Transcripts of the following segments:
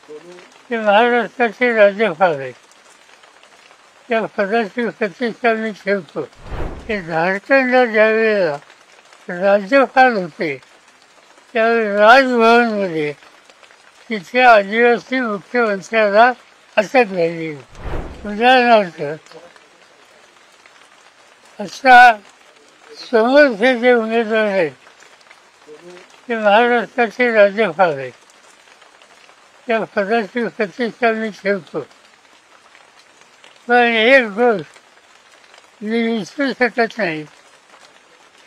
ते महाराष्ट्राचे राज्यपाल आहेत. त्या पदाची प्रतिष्ठा मी ठेवतो. ते झारखंडला ज्यावेळेला राज्यपाल होते त्यावेळी राजभवनमध्ये तिथे आदिवासी मुख्यमंत्र्याला अटक झाली. उदाहरणार्थ असा समोरचे जे उमेदवार आहेत ते महाराष्ट्राचे राज्यपाल आहेत. त्या पदाची प्रतिष्ठा मी ठेवतो. पण एक गोष्ट मी विसरू शकत नाही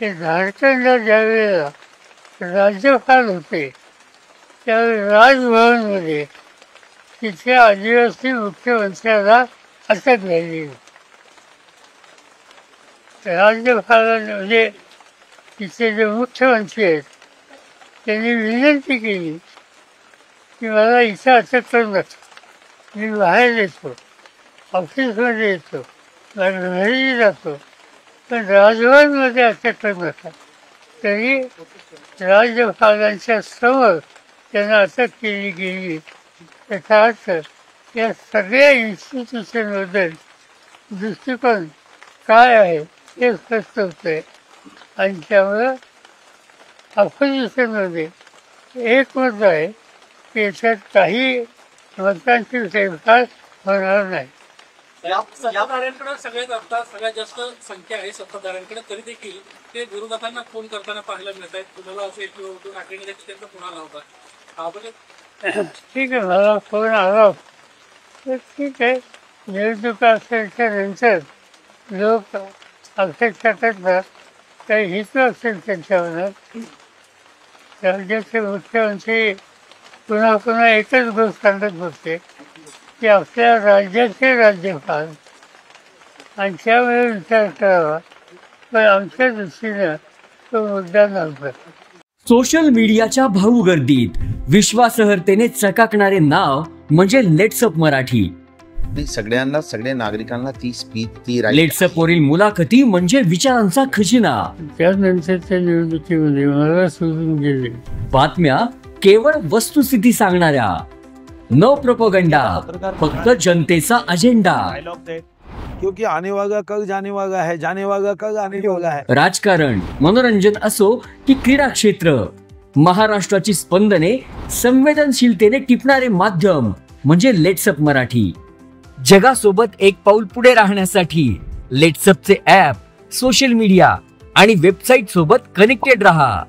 की झारखंडला ज्यावेळेला राज्यपाल होते त्यावेळी राजभवनमध्ये तिथे आदिवासी मुख्यमंत्र्याला अटक झाली. राज्यपालांनी म्हणजे तिथे जे मुख्यमंत्री आहेत त्यांनी विनंती केली की मला इथं अटक करू नका, मी बाहेर येतो, ऑफिसमध्ये येतो, माझ्या घरी जातो, पण राजभवनमध्ये अटक करू नका. तरी राज्यपालांच्या समोर त्यांना अटक केली गेली. त्याचा अर्थ या सगळ्या इन्स्टिट्यूशनबद्दल दृष्टिकोन काय आहे हे स्पष्ट होतंय. आणि त्यामुळं अपोजिशनमध्ये एक मत आहे की याच्यात काही मतांची फेरफार होणार नाही. सत्ताधाऱ्यांकडे सगळ्यात जास्त संख्या आहे सत्ताधाऱ्यांकडे, तरी देखील ते विरोधकांना फोन करताना पाहायला मिळत आहेत. तुम्हाला असेल किंवा आठवणी त्यांचा फोन आला होता. ठीक आहे, मला फोन आला तर ठीक आहे. निवडणुका असायच्या नंतर लोक अपेक्षा करतात काही हित असेल त्यांच्या मनात. राज्याचे मुख्यमंत्री पुन्हा पुन्हा एकच गोष्ट सांगत होते की आपल्या राज्याचे राज्यपाल आणि त्यामुळे विचार करावा, पण आमच्या दृष्टीनं तो मुद्दा नव्हता. सोशल मीडियाच्या भाऊ गर्दीत विश्वासार्हतेने चकाकणारे नाव म्हणजे लेट्सअप मराठी. सगळ्यांना, सगळ्या नागरिकांना ती स्पीच लेट्सअप वरील मुलाखती म्हणजे विचारांचा खजिना. त्यानंतरच्या निवडणुकीमध्ये मला सोडून गेले. बातम्या केवळ वस्तुस्थिती सांगणाऱ्या, न प्रोपोगंडा, फक्त जनतेचा अजेंडा. क्योंकि आने वाला कल जाने वाला है, जाने वाला कल आने वाला है. राजकारण, मनोरंजन असो की क्रीडा क्षेत्र, महाराष्ट्राची स्पंदने संवेदनशीलतेने टिपणारे माध्यम म्हणजे लेट्सअप मराठी. जगासोबत एक पाऊल पुढे राहण्यासाठी लेट्सअपचे ॲप, सोशल मीडिया आणि वेबसाईट सोबत कनेक्टेड रहा.